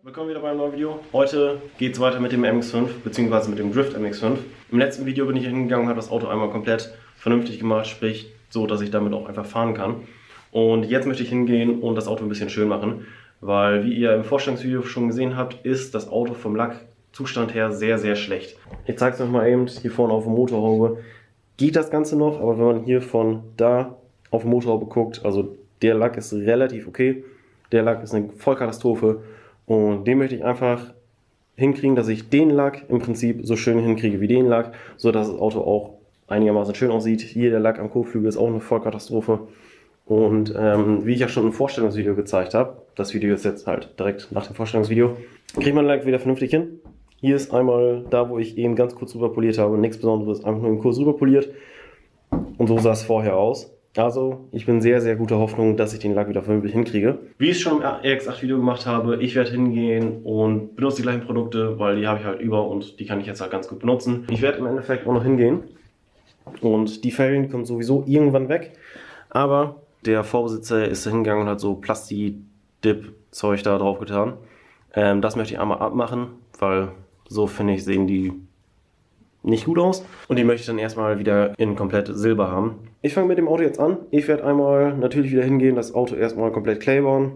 willkommen wieder bei einem neuen Video. Heute geht es weiter mit dem MX-5 bzw. mit dem Drift MX-5. Im letzten Video bin ich hingegangen und habe das Auto einmal komplett vernünftig gemacht, sprich so, dass ich damit auch einfach fahren kann. Und jetzt möchte ich hingehen und das Auto ein bisschen schön machen, weil wie ihr im Vorstellungsvideo schon gesehen habt, ist das Auto vom Lackzustand her sehr, sehr schlecht. Ich zeige es euch mal eben hier vorne auf der Motorhaube. Geht das Ganze noch, aber wenn man hier von da auf die Motorhaube guckt, also der Lack ist relativ okay. Der Lack ist eine Vollkatastrophe und den möchte ich einfach hinkriegen, dass ich den Lack im Prinzip so schön hinkriege wie den Lack, sodass das Auto auch einigermaßen schön aussieht. Hier der Lack am Kotflügel ist auch eine Vollkatastrophe und wie ich ja schon im Vorstellungsvideo gezeigt habe, das Video ist jetzt halt direkt nach dem Vorstellungsvideo, kriegt man den Lack wieder vernünftig hin. Hier ist einmal da, wo ich eben ganz kurz rüber poliert habe, nichts Besonderes, einfach nur im Kurs rüber poliert und so sah es vorher aus. Also, ich bin sehr, sehr guter Hoffnung, dass ich den Lack wieder vernünftig hinkriege. Wie ich es schon im RX8-Video gemacht habe, ich werde hingehen und benutze die gleichen Produkte, weil die habe ich halt über und die kann ich jetzt halt ganz gut benutzen. Ich werde im Endeffekt auch noch hingehen und die Felgen kommen sowieso irgendwann weg, aber der Vorbesitzer ist da hingegangen und hat so Plasti-Dip-Zeug da drauf getan. Das möchte ich einmal abmachen, weil so finde ich, sehen die nicht gut aus. Und die möchte ich dann erstmal wieder in komplett Silber haben. Ich fange mit dem Auto jetzt an. Ich werde einmal natürlich wieder hingehen, das Auto erstmal komplett claybaren.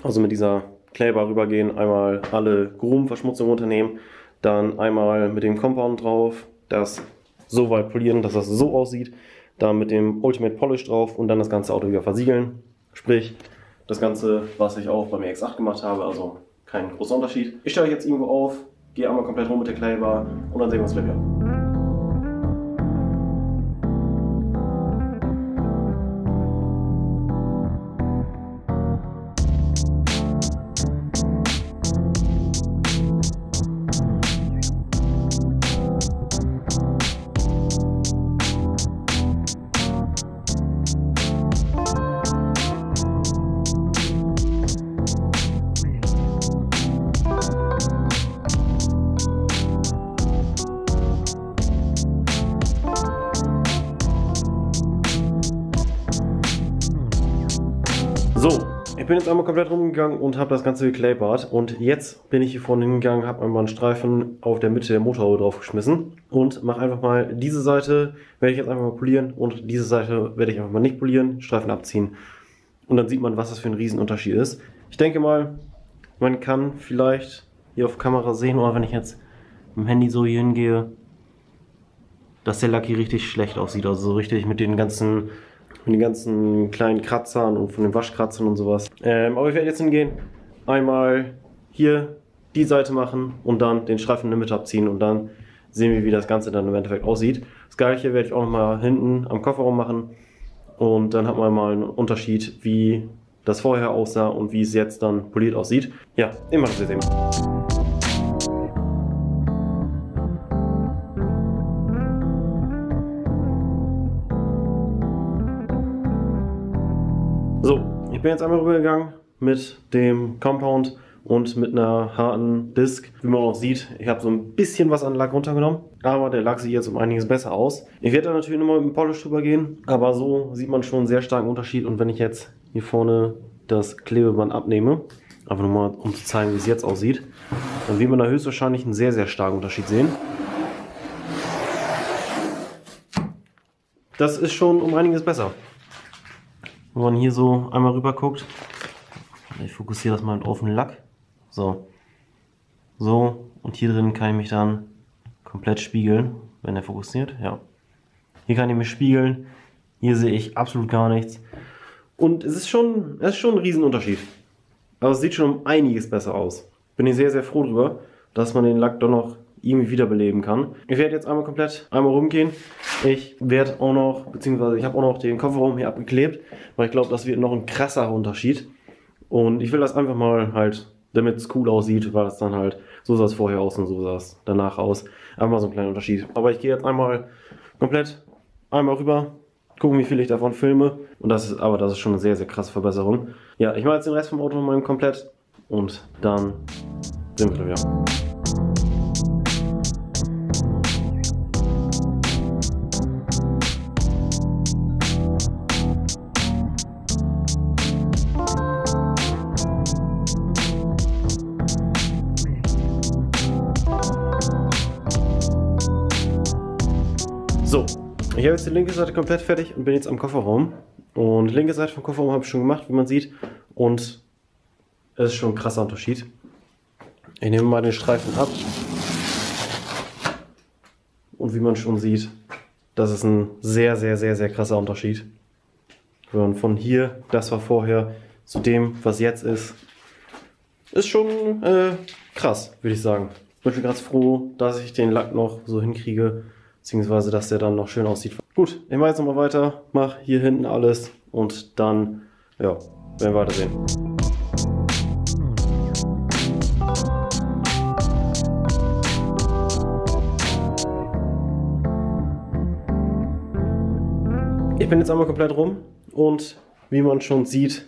Also mit dieser Claybar rübergehen, einmal alle Grubenverschmutzung runternehmen. Dann einmal mit dem Compound drauf, das so weit polieren, dass das so aussieht. Dann mit dem Ultimate Polish drauf und dann das ganze Auto wieder versiegeln. Sprich, das Ganze, was ich auch beim RX8 gemacht habe, also kein großer Unterschied. Ich stelle jetzt irgendwo auf, gehe einmal komplett rum mit der Claybar und dann sehen wir uns gleich wieder. So, ich bin jetzt einmal komplett rumgegangen und habe das Ganze geclaybart und jetzt bin ich hier vorne hingegangen, habe einmal einen Streifen auf der Mitte der Motorhaube draufgeschmissen und mache einfach mal diese Seite, werde ich jetzt einfach mal polieren und diese Seite werde ich einfach mal nicht polieren, Streifen abziehen und dann sieht man, was das für ein Riesenunterschied ist. Ich denke mal, man kann vielleicht hier auf Kamera sehen oder wenn ich jetzt mit dem Handy so hier hingehe, dass der Lack hier richtig schlecht aussieht, also so richtig mit den ganzen kleinen Kratzern und von den Waschkratzern und sowas. Aber ich werde jetzt hingehen, einmal hier die Seite machen und dann den Streifen in der Mitte abziehen und dann sehen wir, wie das Ganze dann im Endeffekt aussieht. Das gleiche werde ich auch nochmal hinten am Kofferraum machen und dann hat man mal einen Unterschied, wie das vorher aussah und wie es jetzt dann poliert aussieht. Ja, immer das sehen. So, ich bin jetzt einmal rübergegangen mit dem Compound und mit einer harten Disc. Wie man auch sieht, ich habe so ein bisschen was an Lack runtergenommen, aber der Lack sieht jetzt um einiges besser aus. Ich werde da natürlich nochmal mit dem Polish drüber gehen, aber so sieht man schon einen sehr starken Unterschied. Und wenn ich jetzt hier vorne das Klebeband abnehme, einfach nur mal um zu zeigen, wie es jetzt aussieht, dann wird man da höchstwahrscheinlich einen sehr, sehr starken Unterschied sehen. Das ist schon um einiges besser. Wenn man hier so einmal rüber guckt, ich fokussiere das mal auf den Lack, so, und hier drin kann ich mich dann komplett spiegeln, wenn er fokussiert, ja. Hier kann ich mich spiegeln, hier sehe ich absolut gar nichts und es ist schon ein Riesenunterschied. Aber es sieht schon um einiges besser aus. Bin ich sehr, sehr froh drüber, dass man den Lack doch noch irgendwie wiederbeleben kann. Ich werde jetzt einmal komplett rumgehen. Ich werde auch noch, beziehungsweise ich habe auch noch den Kofferraum hier abgeklebt, weil ich glaube, das wird noch ein krasser Unterschied. Und ich will das einfach mal halt, damit es cool aussieht, weil es dann halt, so sah es vorher aus und so sah es danach aus. Einfach mal so ein kleiner Unterschied. Aber ich gehe jetzt einmal komplett rüber, gucken, wie viel ich davon filme. Und das ist schon eine sehr, sehr krasse Verbesserung. Ja, ich mache jetzt den Rest vom Auto mal komplett und dann sind wir wieder. So, ich habe jetzt die linke Seite komplett fertig und bin jetzt am Kofferraum. Und die linke Seite vom Kofferraum habe ich schon gemacht, wie man sieht. Und es ist schon ein krasser Unterschied. Ich nehme mal den Streifen ab. Und wie man schon sieht, das ist ein sehr, sehr, sehr, sehr krasser Unterschied. Und von hier, das war vorher, zu dem, was jetzt ist schon krass, würde ich sagen. Ich bin ganz froh, dass ich den Lack noch so hinkriege, beziehungsweise dass der dann noch schön aussieht. Gut, ich mache jetzt nochmal weiter, mache hier hinten alles und dann, ja, werden wir weitersehen. Ich bin jetzt einmal komplett rum und wie man schon sieht,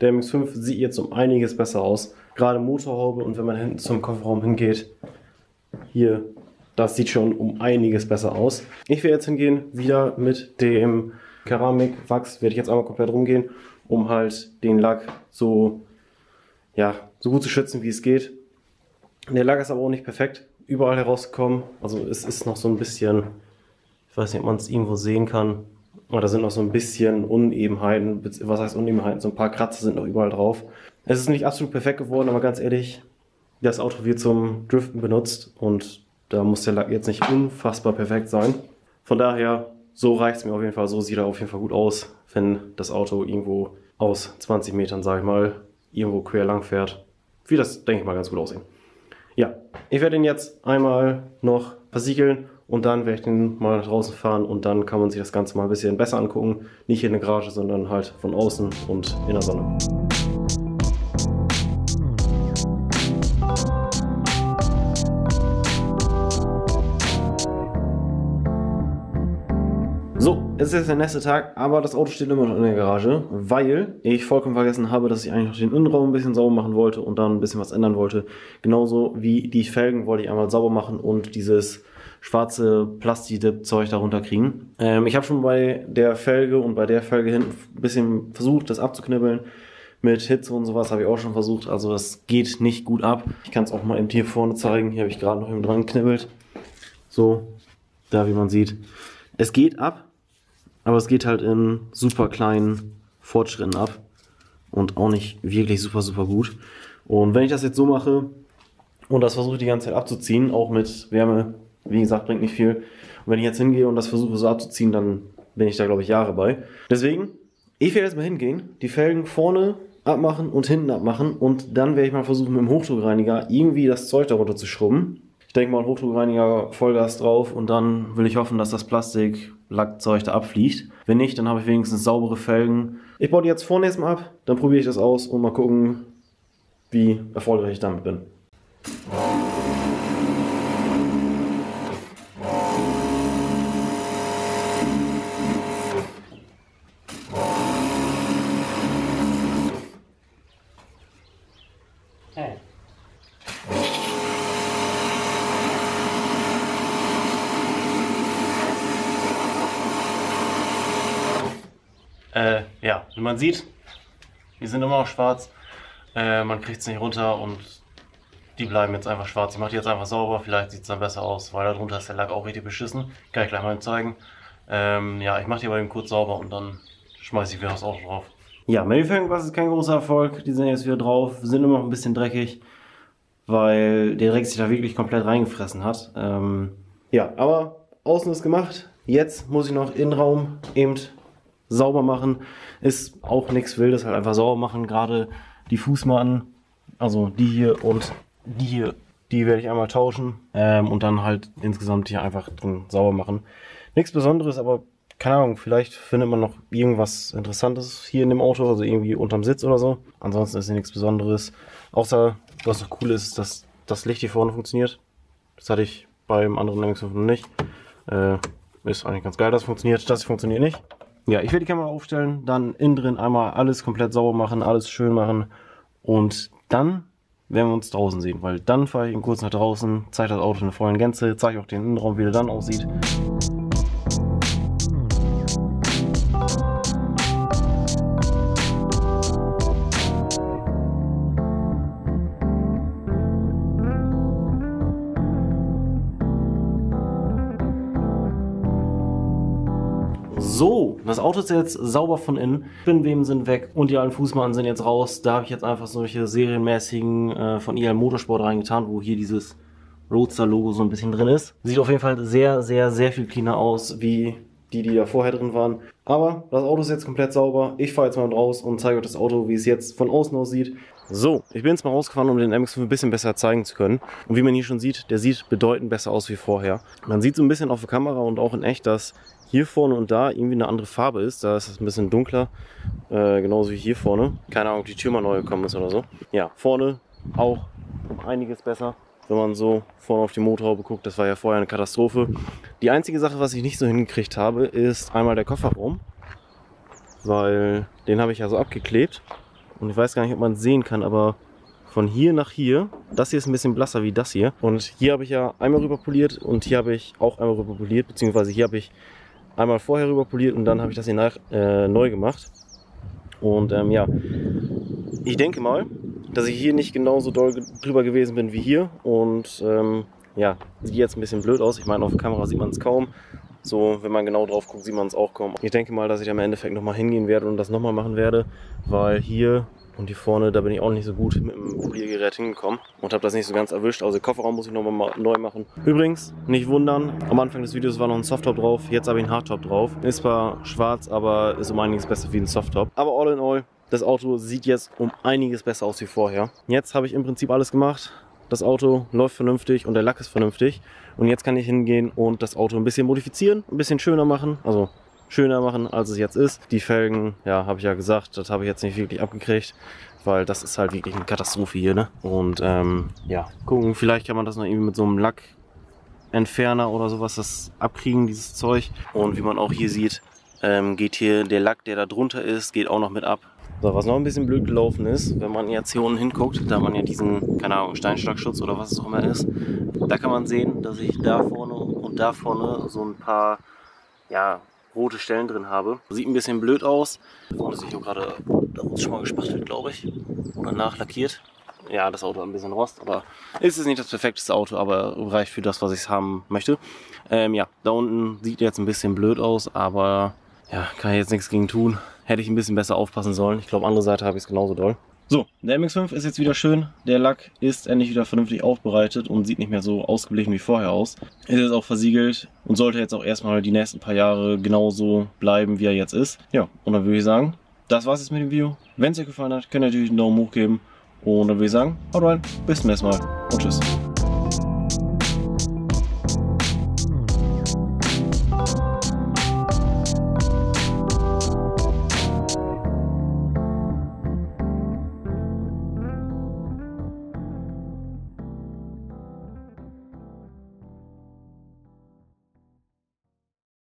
der MX-5 sieht jetzt um einiges besser aus. Gerade Motorhaube und wenn man hinten zum Kofferraum hingeht, hier, das sieht schon um einiges besser aus. Ich werde jetzt hingehen, wieder mit dem Keramik-Wachs, werde ich jetzt einmal komplett rumgehen, um halt den Lack so, ja, so gut zu schützen, wie es geht. Der Lack ist aber auch nicht perfekt, überall herausgekommen. Also es ist noch so ein bisschen, ich weiß nicht, ob man es irgendwo sehen kann. Aber da sind noch so ein bisschen Unebenheiten, was heißt Unebenheiten, so ein paar Kratzer sind noch überall drauf. Es ist nicht absolut perfekt geworden, aber ganz ehrlich, das Auto wird zum Driften benutzt und da muss der Lack jetzt nicht unfassbar perfekt sein. Von daher, so reicht es mir auf jeden Fall, so sieht er auf jeden Fall gut aus, wenn das Auto irgendwo aus 20 Metern, sage ich mal, irgendwo quer lang fährt. Wird das, denke ich mal, ganz gut aussehen. Ja, ich werde ihn jetzt einmal noch versiegeln. Und dann werde ich den mal nach draußen fahren und dann kann man sich das Ganze mal ein bisschen besser angucken. Nicht in der Garage, sondern halt von außen und in der Sonne. So, es ist jetzt der nächste Tag, aber das Auto steht immer noch in der Garage, weil ich vollkommen vergessen habe, dass ich eigentlich noch den Innenraum ein bisschen sauber machen wollte und dann ein bisschen was ändern wollte. Genauso wie die Felgen wollte ich einmal sauber machen und dieses schwarze Plasti-Dip-Zeug darunter kriegen. Ich habe schon bei der Felge und bei der Felge hinten ein bisschen versucht, das abzuknibbeln. Mit Hitze und sowas habe ich auch schon versucht, also das geht nicht gut ab. Ich kann es auch mal eben hier vorne zeigen. Hier habe ich gerade noch eben dran geknibbelt. So, da wie man sieht. Es geht ab, aber es geht halt in super kleinen Fortschritten ab. Und auch nicht wirklich super, super gut. Und wenn ich das jetzt so mache und das versuche die ganze Zeit abzuziehen, auch mit Wärme, wie gesagt, bringt nicht viel. Und wenn ich jetzt hingehe und das versuche so abzuziehen, dann bin ich da, glaube ich, Jahre bei. Deswegen, ich werde jetzt mal hingehen, die Felgen vorne abmachen und hinten abmachen und dann werde ich mal versuchen, mit dem Hochdruckreiniger irgendwie das Zeug darunter zu schrubben. Ich denke mal, Hochdruckreiniger Vollgas drauf und dann will ich hoffen, dass das Plastik-Lackzeug da abfliegt. Wenn nicht, dann habe ich wenigstens saubere Felgen. Ich baue die jetzt vorne erstmal ab, dann probiere ich das aus und mal gucken, wie erfolgreich ich damit bin. Ja, wie man sieht, die sind immer noch schwarz. Man kriegt es nicht runter und die bleiben jetzt einfach schwarz. Ich mache die jetzt einfach sauber, vielleicht sieht es dann besser aus, weil darunter ist der Lack auch richtig beschissen. Kann ich gleich mal zeigen. Ja, ich mache die aber eben kurz sauber und dann schmeiße ich wieder das Auto drauf. Ja, mit den Felgen war es kein großer Erfolg. Die sind jetzt wieder drauf, sind immer noch ein bisschen dreckig, weil der Dreck sich da wirklich komplett reingefressen hat. Ja, aber außen ist gemacht. Jetzt muss ich noch Innenraum eben sauber machen. Ist auch nichts Wildes, halt einfach sauber machen. Gerade die Fußmatten, also die hier und die hier, die werde ich einmal tauschen und dann halt insgesamt hier einfach drin sauber machen. Nichts Besonderes, aber keine Ahnung, vielleicht findet man noch irgendwas Interessantes hier in dem Auto, also irgendwie unterm Sitz oder so. Ansonsten ist hier nichts Besonderes. Außer, was noch cool ist, dass das Licht hier vorne funktioniert. Das hatte ich beim anderen MX-5 noch nicht. Ist eigentlich ganz geil, dass es funktioniert. Das funktioniert nicht. Ja, ich werde die Kamera aufstellen, dann innen drin einmal alles komplett sauber machen, alles schön machen und dann werden wir uns draußen sehen, weil dann fahre ich kurz nach draußen, zeige das Auto in der vollen Gänze, zeige auch den Innenraum, wie der dann aussieht. So, das Auto ist jetzt sauber von innen. Spinnenweben sind weg und die alten Fußmatten sind jetzt raus. Da habe ich jetzt einfach solche serienmäßigen von IL Motorsport reingetan, wo hier dieses Roadster-Logo so ein bisschen drin ist. Sieht auf jeden Fall sehr, sehr, sehr viel cleaner aus, wie die da vorher drin waren. Aber das Auto ist jetzt komplett sauber. Ich fahre jetzt mal raus und zeige euch das Auto, wie es jetzt von außen aussieht. So, ich bin jetzt mal rausgefahren, um den MX-5 ein bisschen besser zeigen zu können. Und wie man hier schon sieht, der sieht bedeutend besser aus wie vorher. Man sieht so ein bisschen auf der Kamera und auch in echt, dass hier vorne und da irgendwie eine andere Farbe ist. Da ist es ein bisschen dunkler, genauso wie hier vorne. Keine Ahnung, ob die Tür mal neu gekommen ist oder so. Ja, vorne auch um einiges besser. Wenn man so vorne auf die Motorhaube guckt, das war ja vorher eine Katastrophe. Die einzige Sache, was ich nicht so hingekriegt habe, ist einmal der Kofferraum. Weil den habe ich ja so abgeklebt. Und ich weiß gar nicht, ob man es sehen kann, aber von hier nach hier, das hier ist ein bisschen blasser wie das hier. Und hier habe ich ja einmal rüber poliert und hier habe ich auch einmal rüber poliert, beziehungsweise hier habe ich einmal vorher rüber poliert und dann habe ich das hier neu gemacht. Und ja, ich denke mal, dass ich hier nicht genauso doll drüber gewesen bin wie hier. Und ja, sieht jetzt ein bisschen blöd aus. Ich meine, auf der Kamera sieht man es kaum. So, wenn man genau drauf guckt, sieht man es auch kaum. Ich denke mal, dass ich am Endeffekt nochmal hingehen werde und das nochmal machen werde, weil hier und hier vorne, da bin ich auch nicht so gut mit dem Poliergerät hingekommen und habe das nicht so ganz erwischt. Also den Kofferraum muss ich nochmal neu machen. Übrigens, nicht wundern, am Anfang des Videos war noch ein Softtop drauf, jetzt habe ich einen Hardtop drauf. Ist zwar schwarz, aber ist um einiges besser wie ein Softtop. Aber all in all, das Auto sieht jetzt um einiges besser aus wie vorher. Jetzt habe ich im Prinzip alles gemacht. Das Auto läuft vernünftig und der Lack ist vernünftig. Und jetzt kann ich hingehen und das Auto ein bisschen modifizieren, ein bisschen schöner machen. Also schöner machen, als es jetzt ist. Die Felgen, ja, habe ich ja gesagt, das habe ich jetzt nicht wirklich abgekriegt, weil das ist halt wirklich eine Katastrophe hier, ne? Und ja, gucken, vielleicht kann man das noch irgendwie mit so einem Lackentferner oder sowas das abkriegen, dieses Zeug. Und wie man auch hier sieht, geht hier der Lack, der da drunter ist, geht auch noch mit ab. So, was noch ein bisschen blöd gelaufen ist, wenn man jetzt hier unten hinguckt, da man ja diesen, keine Ahnung, Steinschlagschutz oder was es auch immer ist, da kann man sehen, dass ich da vorne und da vorne so ein paar, ja, rote Stellen drin habe. Sieht ein bisschen blöd aus. Vorne sehe ich auch gerade, da wurde schon mal gespachtelt, glaube ich, oder nachlackiert. Ja, das Auto hat ein bisschen Rost, aber ist es nicht das perfekteste Auto, aber reicht für das, was ich haben möchte. Ja, da unten sieht jetzt ein bisschen blöd aus, aber ja, kann ich jetzt nichts gegen tun. Hätte ich ein bisschen besser aufpassen sollen. Ich glaube, andere Seite habe ich es genauso doll. So, der MX-5 ist jetzt wieder schön. Der Lack ist endlich wieder vernünftig aufbereitet und sieht nicht mehr so ausgeblichen wie vorher aus. Ist jetzt auch versiegelt und sollte jetzt auch erstmal die nächsten paar Jahre genauso bleiben, wie er jetzt ist. Ja, und dann würde ich sagen, das war's jetzt mit dem Video. Wenn es euch gefallen hat, könnt ihr natürlich einen Daumen hoch geben. Und dann würde ich sagen, haut rein, bis zum nächsten Mal und tschüss.